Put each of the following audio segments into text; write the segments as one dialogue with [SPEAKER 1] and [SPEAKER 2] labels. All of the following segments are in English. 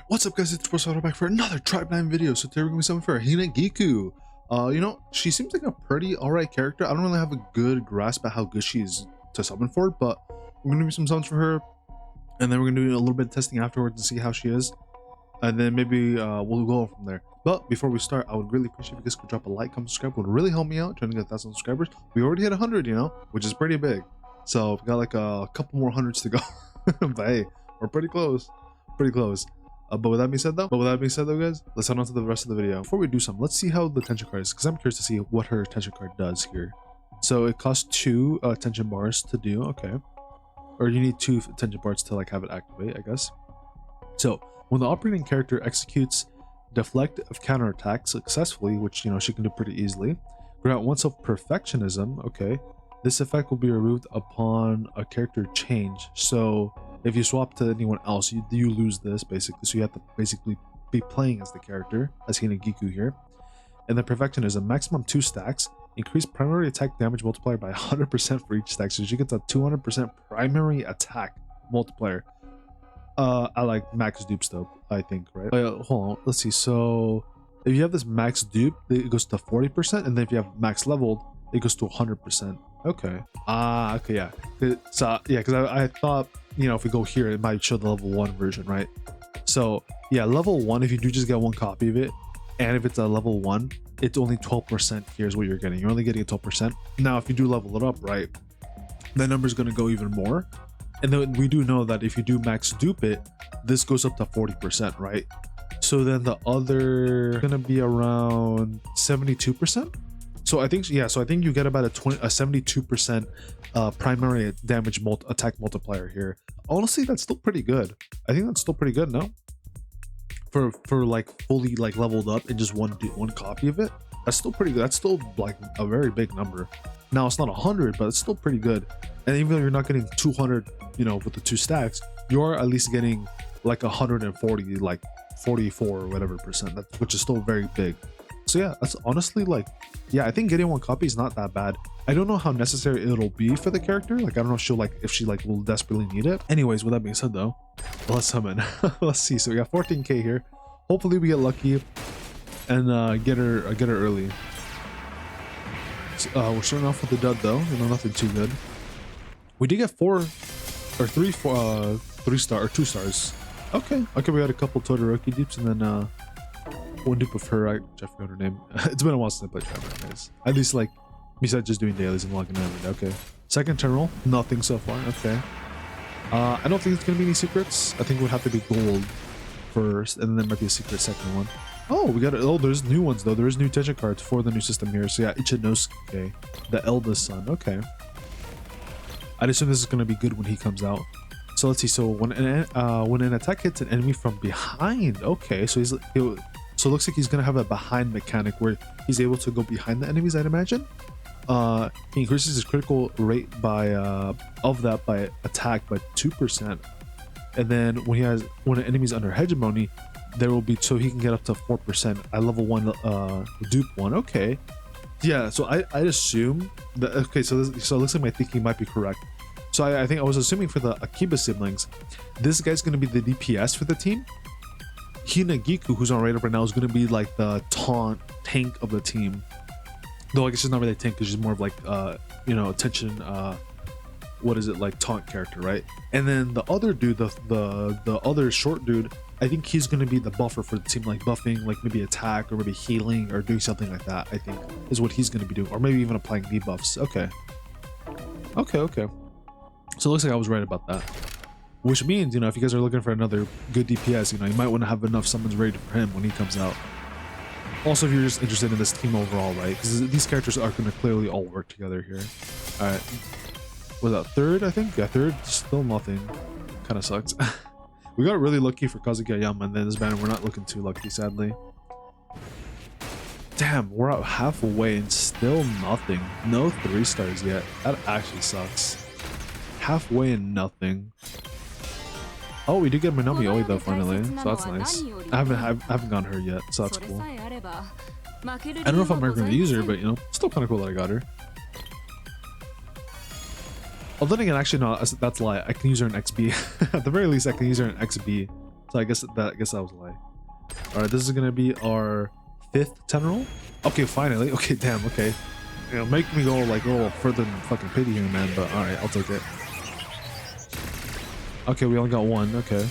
[SPEAKER 1] What's up guys, it's Tsuruko back for another Tribe 9 video. So today we're going to be summon for Hinagiku. You know, she seems like a pretty alright character. I don't really have a good grasp at how good she is to summon for, but we're going to do some summons for her. And then we're going to do a little bit of testing afterwards and see how she is. And then maybe we'll go from there. But before we start, I would really appreciate if you guys could drop a like, comment, subscribe. It would really help me out trying to get 1,000 subscribers. We already hit 100, you know, which is pretty big. So we got like a couple more hundreds to go. But hey, we're pretty close. Pretty close. But with that being said though, guys, let's head on to the rest of the video. Before we do something, let's see how the tension card is, because I'm curious to see what her tension card does here. So it costs 2 tension bars to do, okay. Or you need 2 tension bars to like have it activate, I guess. So when the operating character executes deflect of counterattack successfully, which you know she can do pretty easily, grant oneself perfectionism, okay. This effect will be removed upon a character change. So if you swap to anyone else, you lose this basically. So you have to basically be playing as the character, as Hinagiku here. And the perfectionism, maximum 2 stacks, increase primary attack damage multiplier by 100% for each stack. So she gets a 200% primary attack multiplier. I like max dupes though, I think, right? Hold on, let's see. So if you have this max dupe, it goes to 40%, and then if you have max leveled, it goes to 100%. Okay. Okay, yeah. So yeah, because I thought, you know, if we go here, it might show the level 1 version, right? So yeah, level 1, if you do just get 1 copy of it, and if it's a level 1, it's only 12%. Here's what you're getting. You're only getting a 12%. Now if you do level it up, right, that number is going to go even more. And then we do know that if you do max dupe it, this goes up to 40%, right? So then the other gonna be around 72%. So I think, yeah, so I think you get about a 72% primary damage attack multiplier here. Honestly, that's still pretty good. I think that's still pretty good, no? For like fully like leveled up and just one copy of it, that's still pretty good. That's still like a very big number. Now it's not 100, but it's still pretty good. And even though you're not getting 200, you know, with the 2 stacks, you're at least getting like 140, like 44 or whatever percent, which is still very big. So yeah, that's honestly like, yeah, I think getting 1 copy is not that bad. I don't know how necessary it'll be for the character. Like, I don't know if she'll like, if she like will desperately need it. Anyways, with that being said though, let's summon. Let's see. So we got 14k here. Hopefully we get lucky and get her early. So, we're starting off with the dud though, you know, nothing too good. We did get 4 or 3 star or 2 stars. Okay, we got a couple Todoroki dupes and then 1 dupe of her. I forgot her name. It's been a while since I played Tribe, guys. At least like besides just doing dailies and logging in. Okay, second turn roll, nothing so far. Okay, I don't think it's gonna be any secrets. I think it would have to be gold first, and then there might be a secret second one. Oh, we got it. Oh, there's new ones though. There's new tension cards for the new system here. So yeah, Enoki, the eldest son. Okay, I'd assume this is gonna be good when he comes out. So let's see. So when an attack hits an enemy from behind, okay, so so it looks like he's gonna have a behind mechanic where he's able to go behind the enemies, I'd imagine. He increases his critical rate by by attack by 2%, and then when an enemy's under hegemony, there will be, so he can get up to 4% at level 1 dupe 1. Okay, yeah. So I'd assume that, okay, so it looks like my thinking might be correct. So I think I was assuming for the Akiba siblings, this guy's gonna be the DPS for the team. Hinagiku, who's on radar right now, is going to be like the tank of the team. Though I guess she's not really a tank because she's more of like you know, attention, what is it, like taunt character, right? And then the other dude, the other short dude, I think he's going to be the buffer for the team, like buffing, like maybe attack or maybe healing or doing something like that. I think is what he's going to be doing, or maybe even applying debuffs. Okay. So it looks like I was right about that. Which means, you know, if you guys are looking for another good DPS, you know, you might want to have enough summons ready for him when he comes out. Also, if you're just interested in this team overall, right? Because these characters are going to clearly all work together here. All right. Was that 3rd, I think? Yeah, 3rd. Still nothing. Kind of sucks. We got really lucky for Gachagames, and then this banner, we're not looking too lucky, sadly. Damn, we're out halfway and still nothing. No 3 stars yet. That actually sucks. Halfway and nothing. Oh, we did get Minami Oi though finally, so that's nice. I haven't gotten her yet, so that's cool. I don't know if I'm ever going to use her, but you know, still kind of cool that I got her. Oh, then again, actually no, that's a lie. I can use her in XB. At the very least, I can use her in XB, so So I guess that was a lie. All right, this is gonna be our 5th 10 roll. Okay, finally. Okay, damn. Okay, you know, make me go like a little further than fucking pity here, man. But all right, I'll take it. Okay, we only got 1. Okay,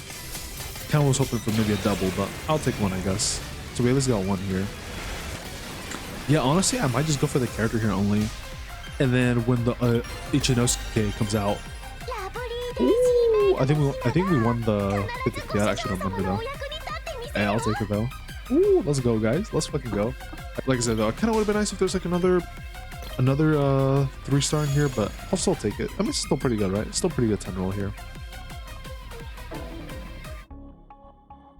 [SPEAKER 1] kind of was hoping for maybe a double, but I'll take 1, I guess. So we at least got 1 here. Yeah, honestly, I might just go for the character here only, and then when the Enoki comes out, ooh, I think we won the 50. I actually don't remember though. Hey, I'll take it though. Ooh, let's go, guys. Let's fucking go. Like I said though, it kind of would have been nice if there's like another 3-star in here, but I'll still take it. I mean, it's still pretty good, right? It's still pretty good 10 roll here.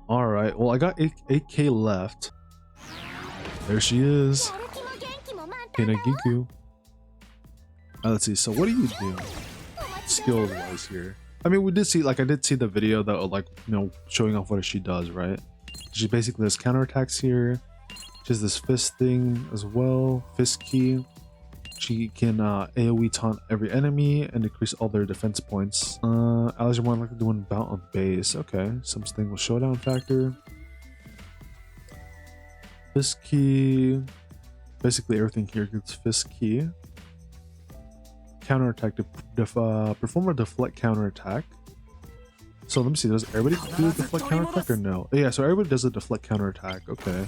[SPEAKER 1] All right, well, I got 8K left. There she is, Hinagiku. Let's see. So what do you do skills wise here? I mean, we did see, like, I did see the video that, like, you know, showing off what she does, right? She basically has counterattacks here. She has this fist thing as well, fist key. She can AoE taunt every enemy and decrease all their defense points. Allies are more likely to win bout on base. Okay, something with showdown factor. Fist key. Basically everything here gets fist key. Counterattack to perform a deflect counterattack. So let me see, does everybody do a deflect counterattack or no? Yeah, so everybody does a deflect counterattack. Okay.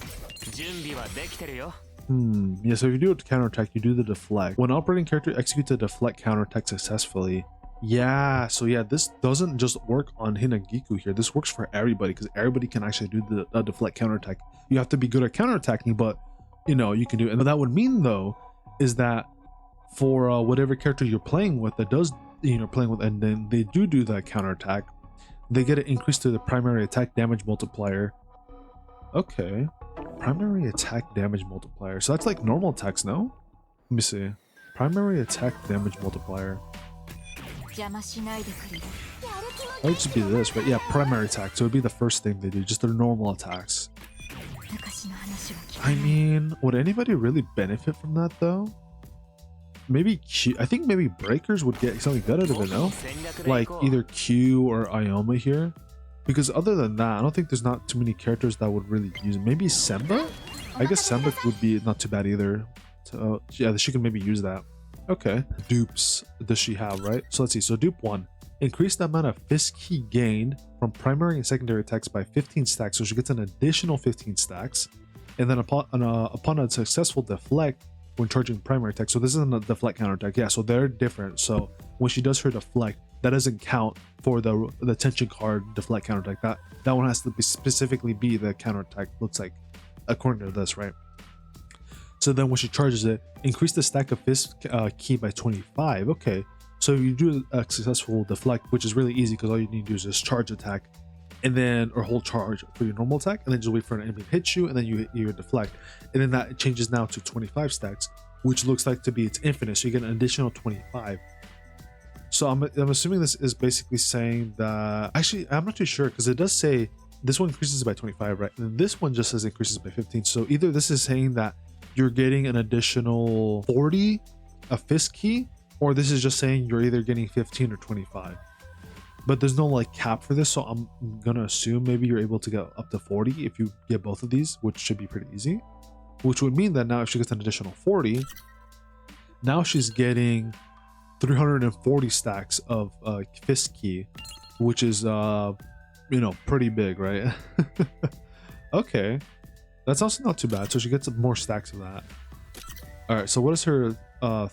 [SPEAKER 1] Yeah, so if you do a counterattack, you do the deflect. When operating character executes a deflect counterattack successfully. Yeah, so yeah, this doesn't just work on Hinagiku here. This works for everybody because everybody can actually do the deflect counterattack. You have to be good at counterattacking, but you know, you can do it. And what that would mean though is that for whatever character you're playing with that does, you know, playing with, and then they do that counterattack, they get an increase to the primary attack damage multiplier. Okay, primary attack damage multiplier. So that's like normal attacks, no? Let me see. Primary attack damage multiplier. That would just be this, right? Yeah, primary attack. So it would be the first thing they do, just their normal attacks. I mean, would anybody really benefit from that though? Maybe Q. I think maybe breakers would get something good out of it, no? Like either Q or Ioma here. Because other than that, I don't think there's not too many characters that would really use it. Maybe Semba? I guess Semba would be not too bad either. So, yeah, she can maybe use that. Okay. Dupes does she have, right? So let's see. So dupe 1. Increase the amount of fist key gained from primary and secondary attacks by 15 stacks. So she gets an additional 15 stacks. And then upon a successful deflect when charging primary attack. So this isn't a deflect counterattack. Yeah, so they're different. So when she does her deflect, that doesn't count for the tension card deflect counterattack. That one has to specifically be the counterattack, looks like, according to this, right? So then when she charges it, increase the stack of fist key by 25. Okay, so you do a successful deflect, which is really easy because all you need to do is just charge attack, and then or hold charge for your normal attack, and then just wait for an enemy to hit you, and then you hit your deflect, and then that changes now to 25 stacks, which looks like to be it's infinite. So you get an additional 25. So I'm assuming this is basically saying that, actually I'm not too sure because it does say this one increases by 25, right? And this one just says increases by 15. So either this is saying that you're getting an additional 40 a fist key, or this is just saying you're either getting 15 or 25. But there's no like cap for this, so I'm gonna assume maybe you're able to get up to 40 if you get both of these, which should be pretty easy. Which would mean that now if she gets an additional 40, now she's getting 340 stacks of fist key, which is you know, pretty big, right? Okay, that's also not too bad. So she gets more stacks of that. All right, so what is her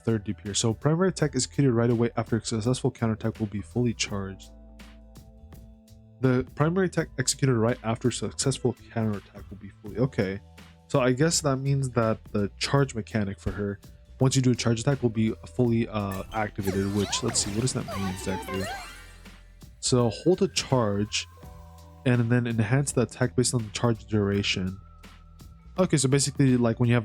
[SPEAKER 1] third dupe here? So primary attack executed right away after a successful counterattack will be fully charged. The primary attack executed right after successful counterattack will be fully, okay. So I guess that means that the charge mechanic for her, once you do a charge attack, will be fully activated, which, let's see, what does that mean exactly? So hold a charge and then enhance the attack based on the charge duration. Okay, so basically like when you have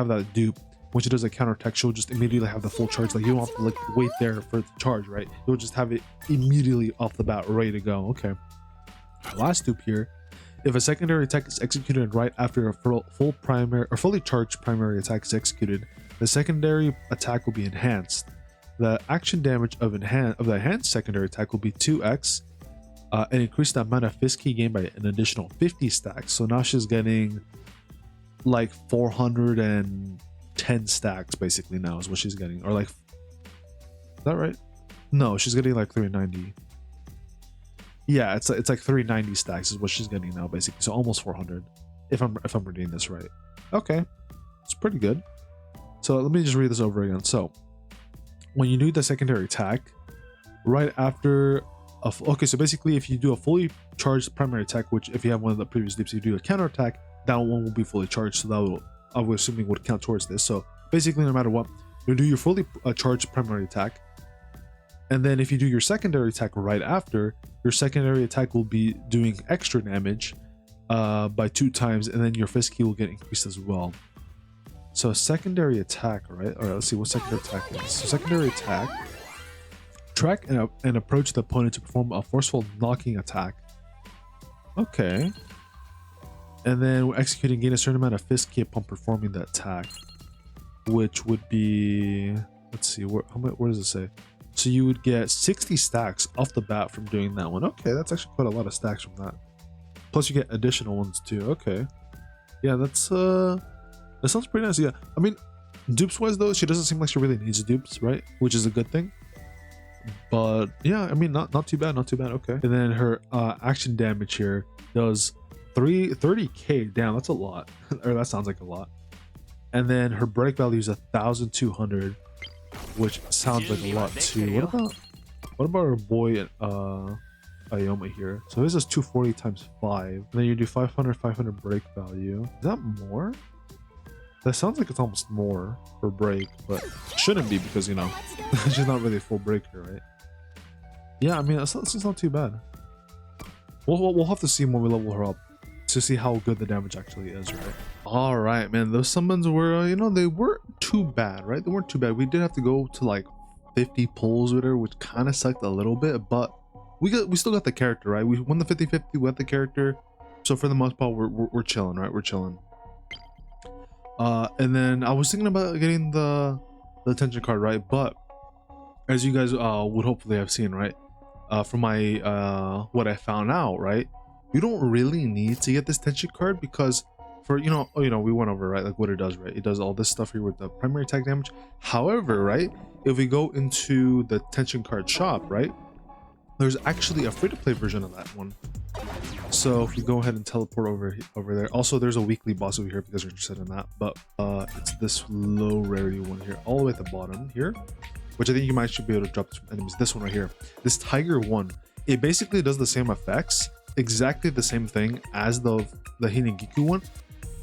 [SPEAKER 1] that dupe, when she does a counterattack, she'll just immediately have the full charge. Like you don't have to like wait there for it to charge, right? You'll just have it immediately off the bat, ready to go. Okay. Last dupe here. If a secondary attack is executed right after a full primary or fully charged primary attack is executed, the secondary attack will be enhanced. The action damage of the enhanced secondary attack will be 2x, and increase the amount of fist key gained by an additional 50 stacks. So now she's getting like 410 stacks basically now is what she's getting, or like, is that right? No, she's getting like 390. Yeah, it's like 390 stacks is what she's getting now basically, so almost 400 if I'm reading this right. Okay, it's pretty good. So let me just read this over again. So when you do the secondary attack right after okay, so basically if you do a fully charged primary attack, which if you have one of the previous dupes, you do a counter attack, that one will be fully charged, so that will, I would assuming, would count towards this. So basically no matter what, you do your fully charged primary attack, and then if you do your secondary attack right after, your secondary attack will be doing extra damage by 2 times, and then your fist key will get increased as well. So secondary attack, right? All right, let's see what secondary attack is. So secondary attack, track and approach the opponent to perform a forceful knocking attack. Okay. And then we're executing, gain a certain amount of fist key upon performing the attack, which would be, let's see, where does it say? So you would get 60 stacks off the bat from doing that one. Okay, that's actually quite a lot of stacks from that. Plus you get additional ones too. Okay. Yeah, that's that sounds pretty nice. Yeah, I mean, dupes wise though, she doesn't seem like she really needs dupes, right? Which is a good thing. But yeah, I mean, not too bad, not too bad. Okay. And then her action damage here does 30k. Damn, that's a lot. Or that sounds like a lot. And then her break value is 1,200, which sounds like a lot too. What about our boy Ioma here? So this is 240 times 5. And then you do 500 break value. Is that more? That sounds like it's almost more for break, but shouldn't be because, you know, she's not really a full breaker, right? Yeah, I mean, it's not too bad. We'll have to see when we level her up to see how good the damage actually is, right? All right, man, those summons were, you know, they weren't too bad, right? They weren't too bad. We did have to go to like 50 pulls with her, which kind of sucked a little bit, but we still got the character, right? We won the 50-50, we got the character. So for the most part, we're chilling, right? We're chilling. And then I was thinking about getting the attention card, right? But as you guys would hopefully have seen, right, from my what I found out, right, you don't really need to get this tension card because for you know we went over, right, like what it does, right? It does all this stuff here with the primary attack damage. However, right, if we go into the tension card shop, right, there's actually a free-to-play version of that one. So if we go ahead and teleport over there, also there's a weekly boss over here if you guys are interested in that, but it's this low rarity one here all the way at the bottom here, which I think you might should be able to drop some enemies. This one right here, this tiger one, it basically does the same effects, exactly the same thing as the Hinagiku one.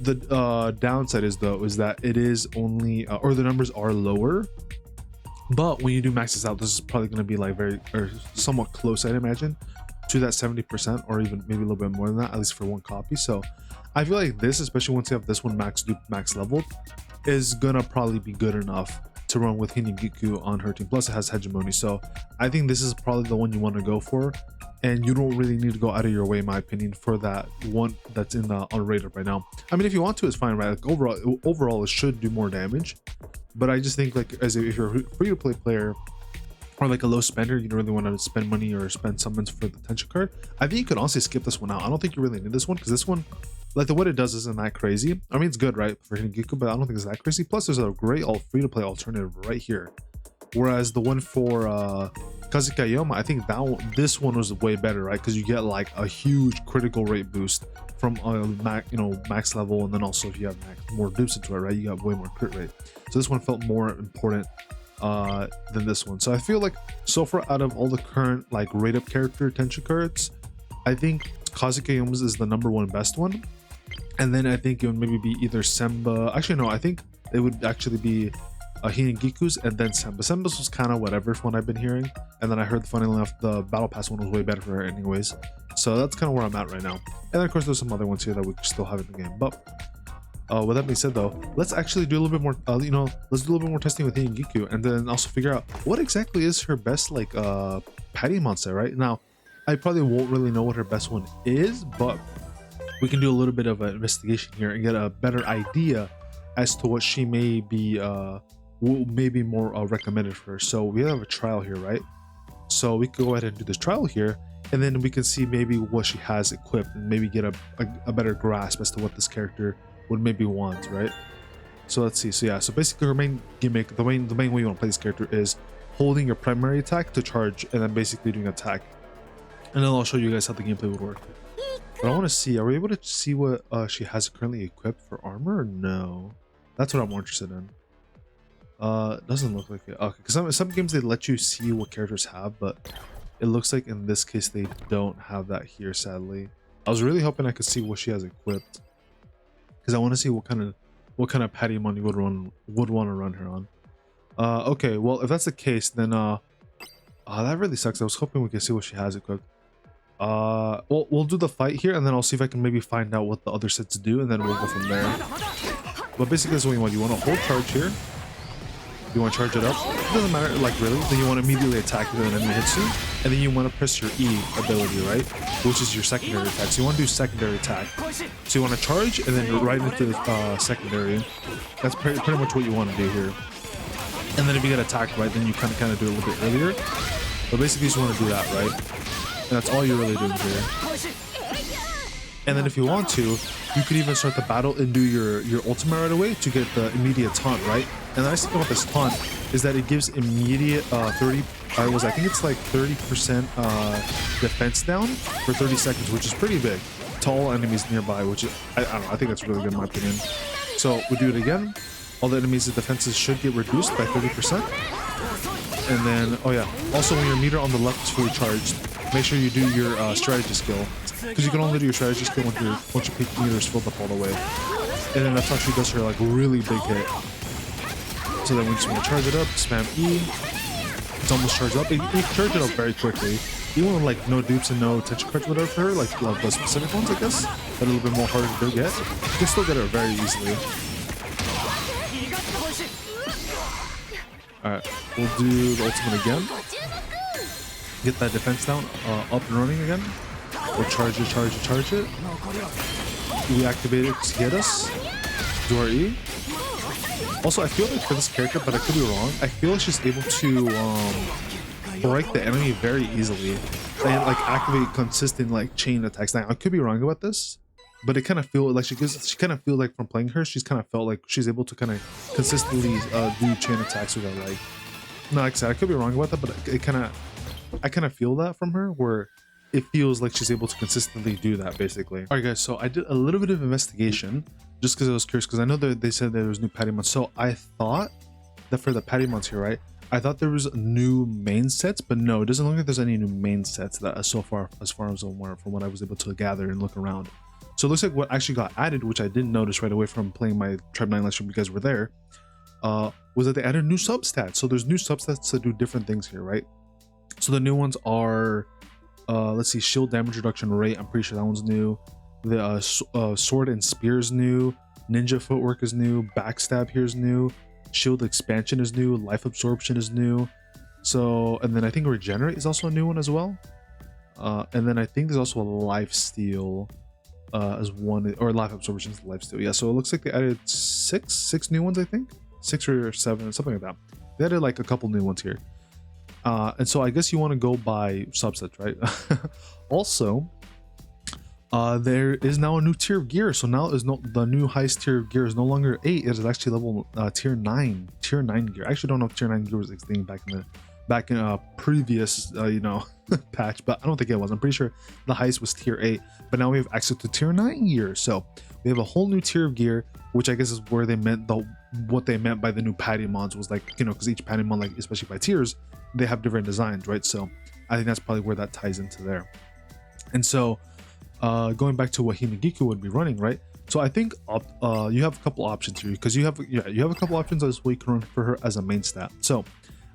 [SPEAKER 1] The downside is though is that it is only or the numbers are lower, but when you do max this out, this is probably going to be like very or somewhat close, I'd imagine, to that 70% or even maybe a little bit more than that, at least for one copy. So I feel like this, especially once you have this one max leveled, is gonna probably be good enough to run with Hinagiku on her team. Plus it has hegemony, so I think this is probably the one you want to go for, and you don't really need to go out of your way, in my opinion, for that one that's in the unrated right now. I mean, if you want to, it's fine, right? Like overall it should do more damage, but I just think like if you're a free-to-play player or like a low spender, you don't really want to spend money or spend summons for the tension card, I think you could honestly skip this one out. I don't think you really need this one because this one, like what it does isn't that crazy. I mean, it's good, right, for Hinagiku, but I don't think it's that crazy. Plus there's a great free-to-play alternative right here, whereas the one for Kazekayoma, I think this one was way better, right? Because you get like a huge critical rate boost from max level, and then also if you have more dupes into it, right, you got way more crit rate. So this one felt more important than this one. So I feel like so far out of all the current like rate up character tension cards, I think Gachagames is the #1 best one, and then I think it would maybe be either Semba. Actually no, I think it would actually be Hinagiku's and then Semba. Semba's was kind of whatever from what I've been hearing, and then I heard funnily enough the battle pass one was way better for her anyways. So that's kind of where I'm at right now. And then of course there's some other ones here that we still have in the game, but with that being said though, let's actually do a little bit more let's do a little bit more testing with Hinagiku, and then also figure out what exactly is her best like Pattimon set. Right now I probably won't really know what her best one is, but we can do a little bit of an investigation here and get a better idea as to what she may be maybe more recommended for her. So we have a trial here, right? So we could go ahead and do this trial here and then we can see maybe what she has equipped and maybe get a better grasp as to what this character would maybe want, right? So let's see. So yeah, so basically her main gimmick, the main way you want to play this character is holding your primary attack to charge and then basically doing attack. And then I'll show you guys how the gameplay would work. But I want to see, are we able to see what she has currently equipped for armor or no? That's what I'm more interested in. Doesn't look like it. Okay, because some games they let you see what characters have, but it looks like in this case they don't have that here, sadly. I was really hoping I could see what she has equipped, because I want to see what kind of Pattimon you would want to run her on. Okay, well if that's the case, then that really sucks. I was hoping we could see what she has equipped. We'll do the fight here, and then I'll see if I can maybe find out what the other sets do, and then we'll go from there. But basically that's what you want. You want to hold charge here. You want to charge it up. It doesn't matter, like really. Then you want to immediately attack when an enemy hits you, and then you want to press your E ability, right? Which is your secondary attack. So you want to do secondary attack. So you want to charge and then right into the secondary. That's pretty much what you want to do here. And then if you get attacked, right, then you kind of do it a little bit earlier. But basically you just want to do that, right? And that's all you're really doing here. And then if you want to, you could even start the battle and do your ultimate right away to get the immediate taunt, right? And the nice thing about this taunt is that it gives immediate 30, I think it's like 30% defense down for 30 seconds, which is pretty big to all enemies nearby, which is, I don't know, I think that's really good in my opinion. So we do it again. All the enemies' defenses should get reduced by 30%. And then, oh yeah, also when your meter on the left is fully charged, make sure you do your strategy skill, because you can only do your strategy skill once your peak meter is filled up all the way. And then that's how she does her like really big hit. So then we just want to charge it up, spam E. It's almost charged up. You can charge it up very quickly. Even with like no dupes and no attention cards, whatever for her, like the specific ones, I guess, that are a little bit more harder to get. You can still get her very easily. Alright, we'll do the ultimate again. Get that defense down, up and running again. We'll charge it. We activate it to get us. Do our E. Also, I feel like for this character, but I could be wrong, I feel like she's able to break the enemy very easily and like activate consistent like chain attacks. Now, I could be wrong about this, but it kind of feel like she kind of feel like from playing her, she's kind of felt like she's able to kind of consistently do chain attacks with her. Like, no, like I said, I could be wrong about that, but I kind of feel that from her, where it feels like she's able to consistently do that, basically. All right, guys, so I did a little bit of investigation just because I was curious, because I know that they said there was new Pattimon. So I thought that for the Pattimons here, right, I thought there was new main sets, but no, it doesn't look like there's any new main sets that so far as I'm aware, from what I was able to gather and look around. So it looks like what actually got added, which I didn't notice right away from playing my Tribe 9 live stream, you guys were there, was that they added new substats. So there's new substats that do different things here, right? So the new ones are, let's see, shield damage reduction rate. I'm pretty sure that one's new. The sword and spear is new. Ninja footwork is new. Backstab here is new. Shield expansion is new. Life absorption is new. So, and then I think regenerate is also a new one as well. And then I think there's also a life steal as one, or life absorption is life steal. Yeah, so it looks like they added six new ones, I think. 6 or 7, something like that. They added like a couple new ones here. And so I guess you want to go by subsets, right? Also, there is now a new tier of gear. So now the new highest tier of gear is no longer 8. It is actually level tier 9 gear. I actually don't know if tier 9 gear was a thing back in a previous patch, but I don't think it was. I'm pretty sure the highest was tier 8, but now we have access to tier 9 gear. So we have a whole new tier of gear, which I guess is where they meant what they meant by the new Pattimons was like, because each Pattimon, like especially by tiers, they have different designs, right? So I think that's probably where that ties into there. And so going back to what Hinagiku would be running, right? So I think you have a couple options here, because you have a couple options as what you can run for her as a main stat. So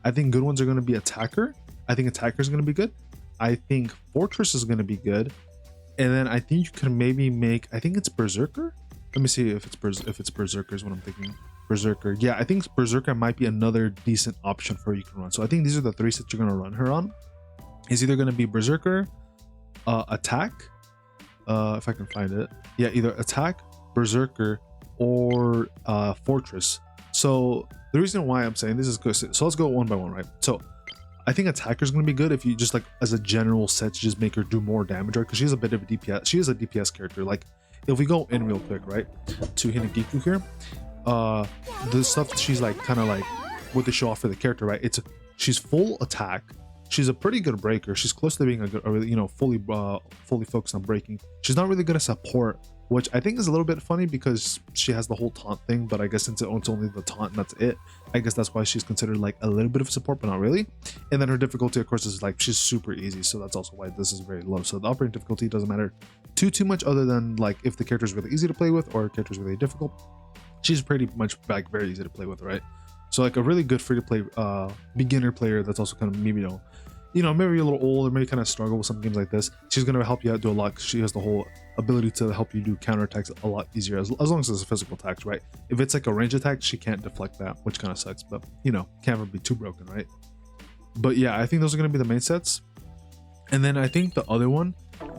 [SPEAKER 1] I think good ones are going to be attacker. I think attacker is going to be good. I think fortress is going to be good. And then I think you can maybe make, I think it's berserker. Let me see if it's berserker is what I'm thinking. Berserker. Yeah, I think berserker might be another decent option for you can run. So I think these are the 3 sets you're going to run her on. It's either going to be berserker, attack, if I can find it. Yeah, either attack, berserker, or fortress. So the reason why I'm saying this is good, so let's go one by one, right? So I think attacker is going to be good if you just like as a general set to just make her do more damage, right? Because she's a bit of a DPS. She is a DPS character. Like if we go in real quick, right, to Hinagiku here, the stuff that she's like kind of like what they show off for the character, right? She's full attack. She's a pretty good breaker. She's close to being a good, you know, fully focused on breaking. She's not really good at support, which I think is a little bit funny because she has the whole taunt thing, but I guess since it's only the taunt and that's it, I guess that's why she's considered like a little bit of support, but not really. And then her difficulty, of course, is like she's super easy, so that's also why this is very low. So the operating difficulty doesn't matter too much, other than like if the character is really easy to play with or character is really difficult. She's pretty much like very easy to play with, right? So like a really good free to play beginner player that's also kind of maybe maybe a little old or maybe kind of struggle with some games like this, she's going to help you out do a lot. She has the whole ability to help you do counter attacks a lot easier as long as it's a physical attacks, right? If it's like a range attack, she can't deflect that, which kind of sucks, but can't ever be too broken, right? But yeah, I think those are going to be the main sets. And then I think the other one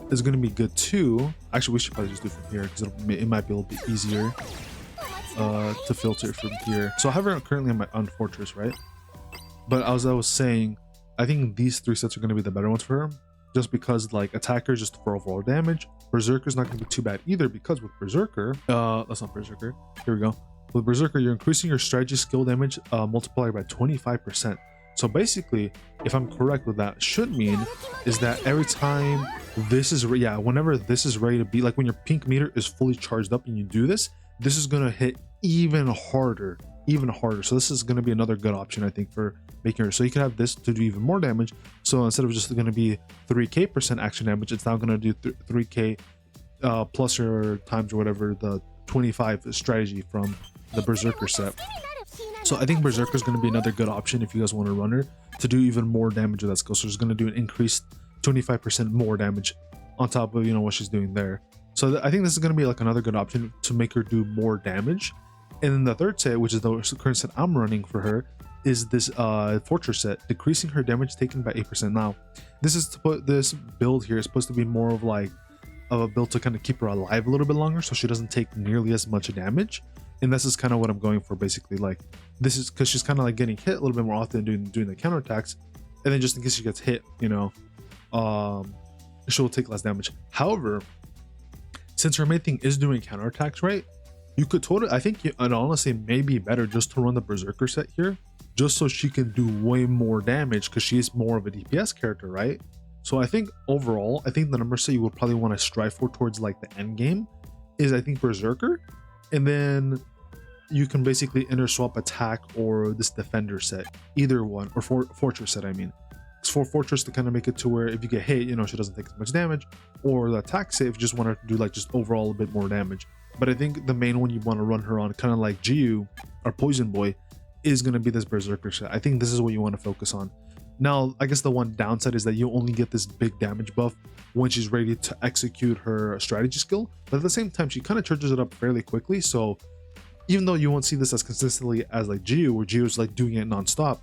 [SPEAKER 1] is going to be good too. Actually, we should probably just do it from here because it might be a little bit easier to filter from here. So I have her currently on Fortress, right? But as I was saying, I think these three sets are going to be the better ones for her, just because like attacker just for overall damage. Berserker is not going to be too bad either, because with Berserker, that's not Berserker. Here we go. With Berserker, you're increasing your strategy skill damage multiplier by 25%. So basically, if I'm correct with that, should mean is that every time this is whenever this is ready to be, like when your pink meter is fully charged up and you do this, this is going to hit even harder. So this is going to be another good option, I think, for making her. So you can have this to do even more damage. So instead of just going to be 3k% action damage, it's now going to do 3k plus or times or whatever the 25 strategy from the Berserker set. So I think Berserker is going to be another good option if you guys want to run her to do even more damage with that skill. So she's going to do an increased 25% more damage on top of what she's doing there. So I think this is going to be like another good option to make her do more damage. And then the third set, which is the current set I'm running for her, is this Fortress set, decreasing her damage taken by 8%. Now, this build here is supposed to be more of a build to kind of keep her alive a little bit longer, so she doesn't take nearly as much damage. And this is kind of what I'm going for, basically. Like, this is because she's kind of like getting hit a little bit more often doing the counterattacks, and then just in case she gets hit, she'll take less damage. However, since her main thing is doing counterattacks, right? You could totally, I think it honestly may be better just to run the Berserker set here, just so she can do way more damage because she is more of a DPS character, right? So I think overall, I think the number set you would probably want to strive for towards like the end game is, I think, Berserker, and then you can basically interswap attack or this defender set, either one, or Fortress set, I mean. It's for Fortress to kind of make it to where if you get hit, she doesn't take as much damage, or the attack set if you just want her to do like just overall a bit more damage. But I think the main one you want to run her on, kind of like Jiu or Poison Boy, is going to be this Berserker set. I think this is what you want to focus on. Now, I guess the one downside is that you only get this big damage buff when she's ready to execute her strategy skill. But at the same time, she kind of charges it up fairly quickly. So even though you won't see this as consistently as like Jiu, where Jiu is like doing it nonstop,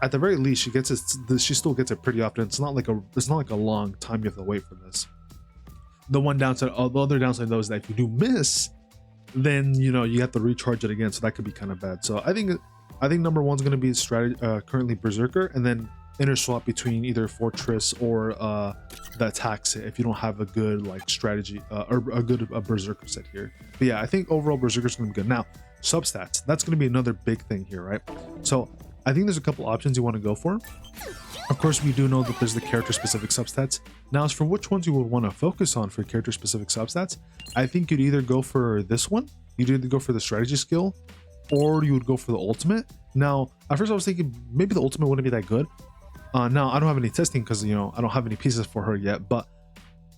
[SPEAKER 1] at the very least, she still gets it pretty often. It's not like a long time you have to wait for this. The other downside though is that if you do miss, then you have to recharge it again, so that could be kind of bad. So I think number one's going to be currently Berserker, and then interswap between either Fortress or the attack set if you don't have a good like strategy or a good Berserker set here. But yeah, I think overall Berserker's going to be good. Now, substats, that's going to be another big thing here, right? So I think there's a couple options you want to go for. Of course, we do know that there's the character-specific substats. Now, as for which ones you would want to focus on for character-specific substats, I think you'd either go for this one, you'd either go for the strategy skill, or you would go for the ultimate. Now, at first I was thinking maybe the ultimate wouldn't be that good. Now, I don't have any testing because, I don't have any pieces for her yet, but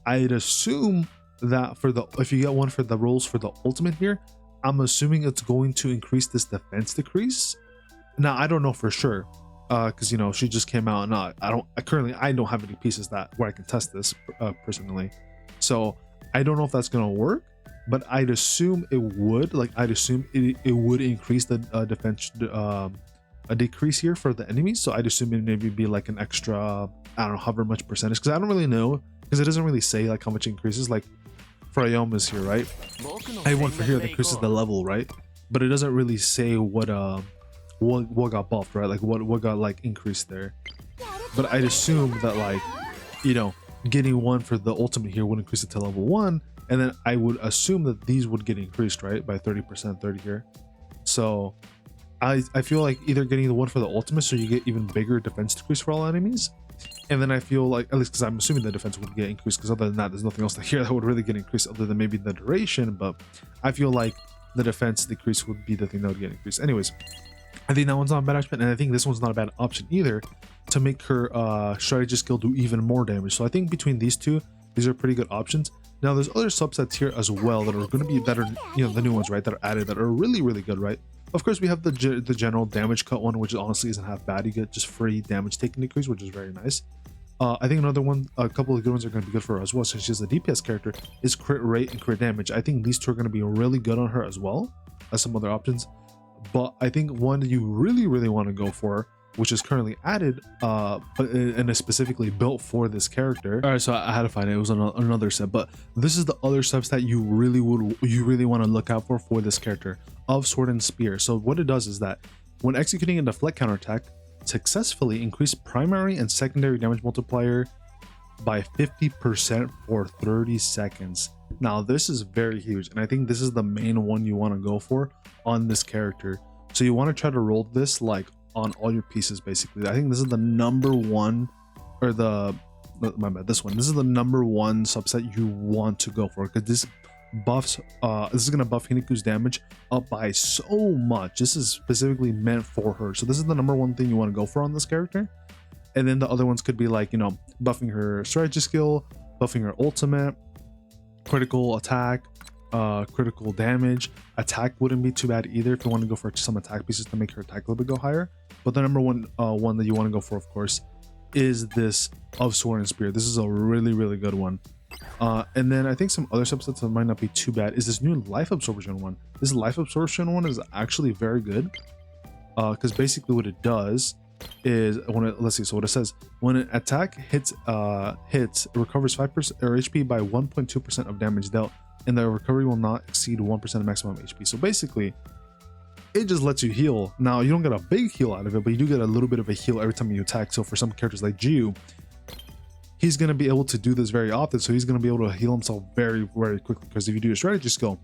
[SPEAKER 1] I'd assume that if you get one for the rolls for the ultimate here, I'm assuming it's going to increase this defense decrease. Now, I don't know for sure. Because she just came out, and I don't have any pieces where I can test this personally, so I don't know if that's gonna work, but I'd assume it would. Like, I'd assume it would increase the defense a decrease here for the enemies. So I'd assume it maybe be like an extra, I don't know however much percentage, because I don't really know, because it doesn't really say like how much increases. Like for Ayoma's here, right? I have one for here that increases the level, right? But it doesn't really say what what got buffed, right? Like what got like increased there. But I'd assume that like, you know, getting one for the ultimate here would increase it to level 1, and then I would assume that these would get increased, right, by 30%, 30 here. So I feel like either getting the one for the ultimate so you get even bigger defense decrease for all enemies, and then I feel like, at least because I'm assuming the defense would get increased, because other than that there's nothing else here that would really get increased other than maybe the duration, but I feel like the defense decrease would be the thing that would get increased. Anyways, I think that one's not a bad option, and I think this one's not a bad option either to make her strategy skill do even more damage. So I think between these two, these are pretty good options. Now there's other subsets here as well that are going to be, that are, you know, the new ones, right, that are added, that are really, really good, right? Of course, we have the general damage cut one, which honestly isn't half bad. You get just free damage taken decrease, which is very nice. I think another one, a couple of good ones are going to be good for her as well, since she's a DPS character, is crit rate and crit damage. I think these two are going to be really good on her as well as some other options. But I think one that you really, really want to go for, which is currently added, and is specifically built for this character. All right, so I had to find it. It was another set, but this is the other subs that you really want to look out for this character, of Sword and Spear. So what it does is that when executing a deflect counterattack, successfully increase primary and secondary damage multiplier by 50% for 30 seconds. Now this is very huge, and I think this is the main one you want to go for on this character. So you want to try to roll this like on all your pieces, basically. I think this is the number one, or my bad, this is the number one subset you want to go for, because this buffs, this is going to buff Hinagiku's damage up by so much. This is specifically meant for her, so this is the number one thing you want to go for on this character. And then the other ones could be like, you know, buffing her strategy skill, buffing her ultimate, critical attack, critical damage. Attack wouldn't be too bad either if you want to go for some attack pieces to make her attack a little bit go higher. But the number one one that you want to go for, of course, is this of Sword and Spear. This is a really, really good one. And then I think some other subsets that might not be too bad is this new life absorption one. This life absorption one is actually very good, because basically what it does is, let's see, so what it says, when an attack hits, it recovers 5% or HP by 1.2% of damage dealt, and the recovery will not exceed 1% of maximum HP. So basically it just lets you heal. Now you don't get a big heal out of it, but you do get a little bit of a heal every time you attack. So for some characters like Jiu, he's going to be able to do this very often, so he's going to be able to heal himself very, very quickly, because if you do a strategy skill,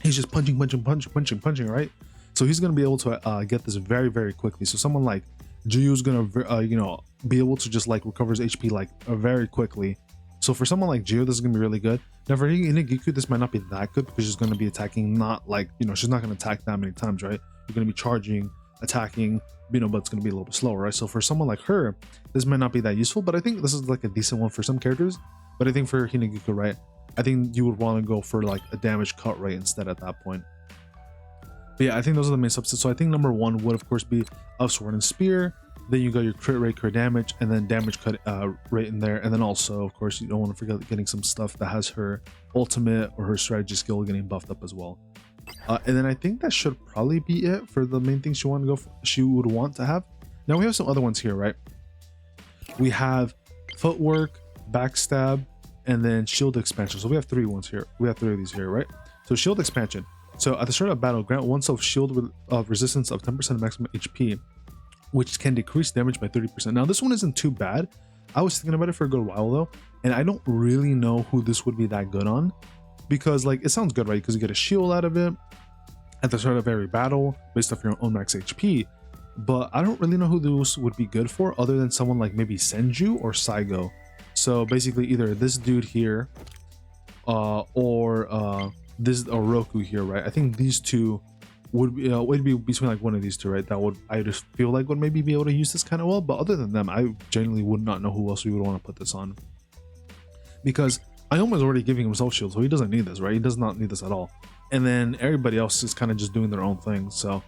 [SPEAKER 1] he's just punching, right? So he's going to be able to get this very, very quickly. So someone like Jiu is going to you know, be able to just like recover his HP like very quickly. So for someone like Jiu, this is going to be really good. Now for Hinagiku, this might not be that good, because she's going to be attacking, not like, you know, she's not going to attack that many times, right? You're going to be charging, attacking, you know, but it's going to be a little bit slower, right? So for someone like her, this might not be that useful, but I think this is like a decent one for some characters. But I think for Hinagiku, right, I think you would want to go for like a damage cut rate instead at that point. But yeah, I think those are the main subsets. So I think number one would of course be of Sword and Spear. Then you got your crit rate, crit damage, and then damage cut rate in there. And then also, of course, you don't want to forget getting some stuff that has her ultimate or her strategy skill getting buffed up as well. And then I think that should probably be it for the main things she would want to have. Now we have some other ones here, right? We have footwork, backstab, and then shield expansion. So we have three ones here. We have three of these here, right? So shield expansion. So at the start of battle, grant oneself shield with resistance of 10% of maximum HP, which can decrease damage by 30%. Now this one isn't too bad. I was thinking about it for a good while though, and I don't really know who this would be that good on, because like it sounds good, right? Because you get a shield out of it at the start of every battle based off your own max HP, but I don't really know who this would be good for other than someone like maybe Senju or Saigo. So basically either this dude here or Roku here, right? I think these two would be between like one of these two, right? That would, I just feel like would maybe be able to use this kind of well. But other than them, I genuinely would not know who else we would want to put this on, because Ioma's already giving himself shield, so he doesn't need this, right? He does not need this at all. And then everybody else is kind of just doing their own thing. So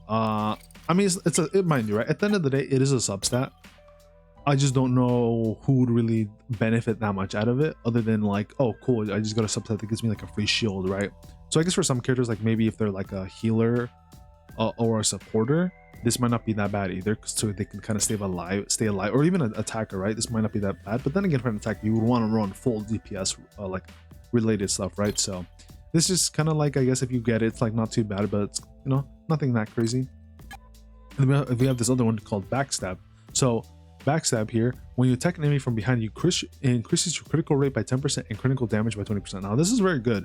[SPEAKER 1] I mean, it mind you, right? At the end of the day, it is a substat. I just don't know who would really benefit that much out of it, other than like, oh cool, I just got a subset that gives me like a free shield, right? So I guess for some characters, like maybe if they're like a healer or a supporter, this might not be that bad either, so they can kind of stay alive, or even an attacker, right? This might not be that bad. But then again, for an attacker, you would want to run full DPS like related stuff, right? So this is kind of like, I guess if you get it, it's like not too bad, but it's, you know, nothing that crazy. And then we have this other one called backstab. So backstab here, when you attack an enemy from behind, you increases your critical rate by 10% and critical damage by 20%. Now this is very good,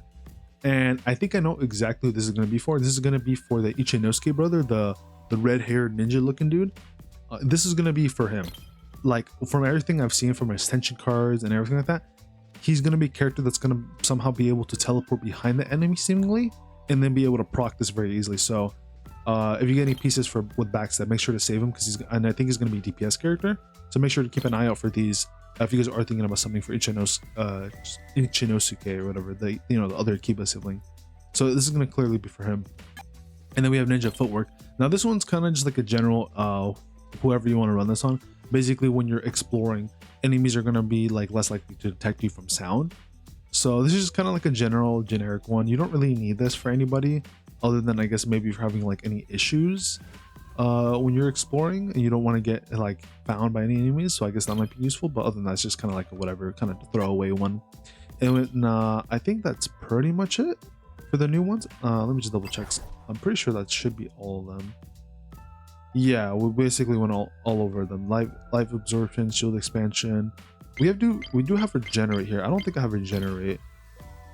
[SPEAKER 1] and I think I know exactly what this is going to be for. This is going to be for the Enoki brother, the red-haired ninja looking dude. This is going to be for him. Like, from everything I've seen from his tension cards and everything like that, he's going to be a character that's going to somehow be able to teleport behind the enemy seemingly, and then be able to proc this very easily. So if you get any pieces with backstab, make sure to save him, because I think he's going to be a DPS character. So make sure to keep an eye out for these if you guys are thinking about something for Ichinosuke or whatever, the other Akiba sibling. So this is going to clearly be for him. And then we have ninja footwork. Now this one's kind of just like a general whoever you want to run this on. Basically, when you're exploring, enemies are going to be like less likely to detect you from sound. So this is just kind of like a generic one. You don't really need this for anybody other than, I guess, maybe if you're having like any issues when you're exploring and you don't want to get like found by any enemies. So I guess that might be useful, but other than that, it's just kind of like a whatever kind of throwaway one. And I think that's pretty much it for the new ones. Let me just double check. I'm pretty sure that should be all of them. Yeah, we basically went all over them. Life absorption, shield expansion. We do have regenerate here. I don't think I have regenerate.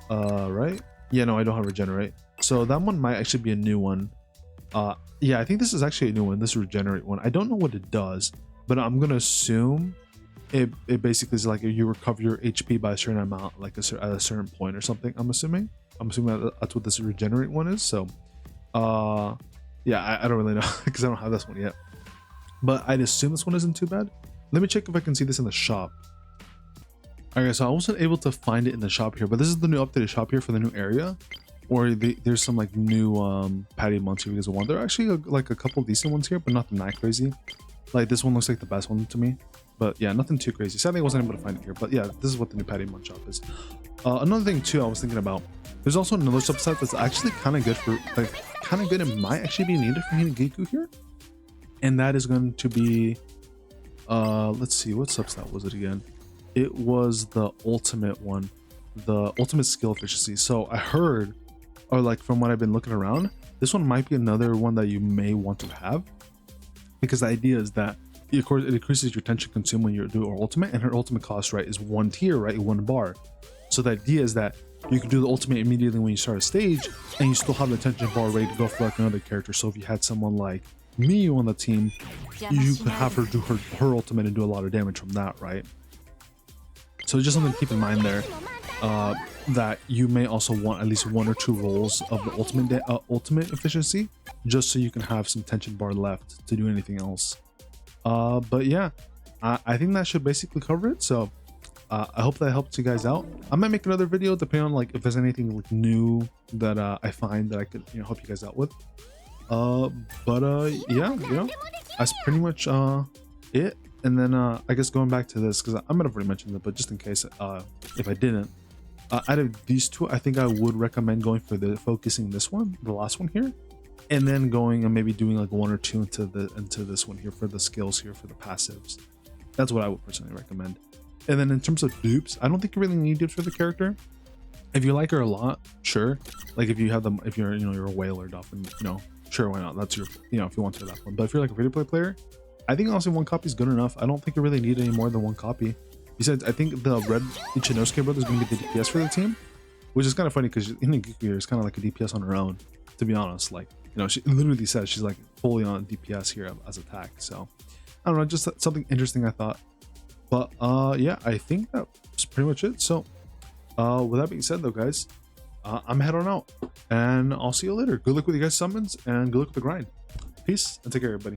[SPEAKER 1] Right? Yeah, no, I don't have regenerate. So that one might actually be a new one. Yeah, I think this is actually a new one. This regenerate one. I don't know what it does, but I'm gonna assume it basically is like if you recover your HP by a certain amount, like at a certain point or something. I'm assuming that's what this regenerate one is. So yeah, I don't really know because I don't have this one yet, but I'd assume this one isn't too bad. Let me check if I can see this in the shop. Okay, so I wasn't able to find it in the shop here, but this is the new updated shop here for the new area, or there's some like new Pattimons here because want. There are actually like a couple decent ones here, but nothing that crazy. Like this one looks like the best one to me, but yeah, nothing too crazy. Sadly, I wasn't able to find it here, but yeah, this is what the new Pattimon shop is. Another thing too, I was thinking about. There's also another subset that's actually kind of good for and might actually be needed for Hinagiku here, and that is going to be let's see, what subset was it again? It was the ultimate one, the ultimate skill efficiency. So I heard, or like from what I've been looking around, this one might be another one that you may want to have, because the idea is that of course it increases your tension consumed when you do her ultimate, and her ultimate cost, right, is 1 tier, right, 1 bar. So the idea is that you can do the ultimate immediately when you start a stage, and you still have the tension bar ready to go for like another character. So if you had someone like Miyu on the team, you could have her do her ultimate and do a lot of damage from that, right? So just something to keep in mind there, that you may also want at least 1 or 2 rolls of the ultimate efficiency, just so you can have some tension bar left to do anything else. But yeah, I think that should basically cover it. So I hope that helped you guys out. I might make another video depending on like if there's anything like new that I find that I could help you guys out with. Yeah, that's pretty much it. And then I guess going back to this, because I might have already mentioned it, but just in case if I didn't, out of these two, I think I would recommend going for focusing this one, the last one here, and then going and maybe doing like 1 or 2 into this one here for the skills here for the passives. That's what I would personally recommend. And then in terms of dupes, I don't think you really need dupes for the character. If you like her a lot, sure. Like if you have them, if you're you're a whale or dolphin, sure, why not? That's your if you want to that one. But if you're like a free to play player, I think honestly 1 copy is good enough. I don't think you really need any more than 1 copy. Besides, I think the red Enoki brother is going to be the DPS for the team, which is kind of funny because Hinagiku here is kind of like a DPS on her own. To be honest, like she literally says she's like fully on DPS here as attack. So I don't know, just something interesting I thought. But yeah, I think that's pretty much it. So with that being said though, guys, I'm head on out and I'll see you later. Good luck with you guys summons and good luck with the grind. Peace and take care, everybody.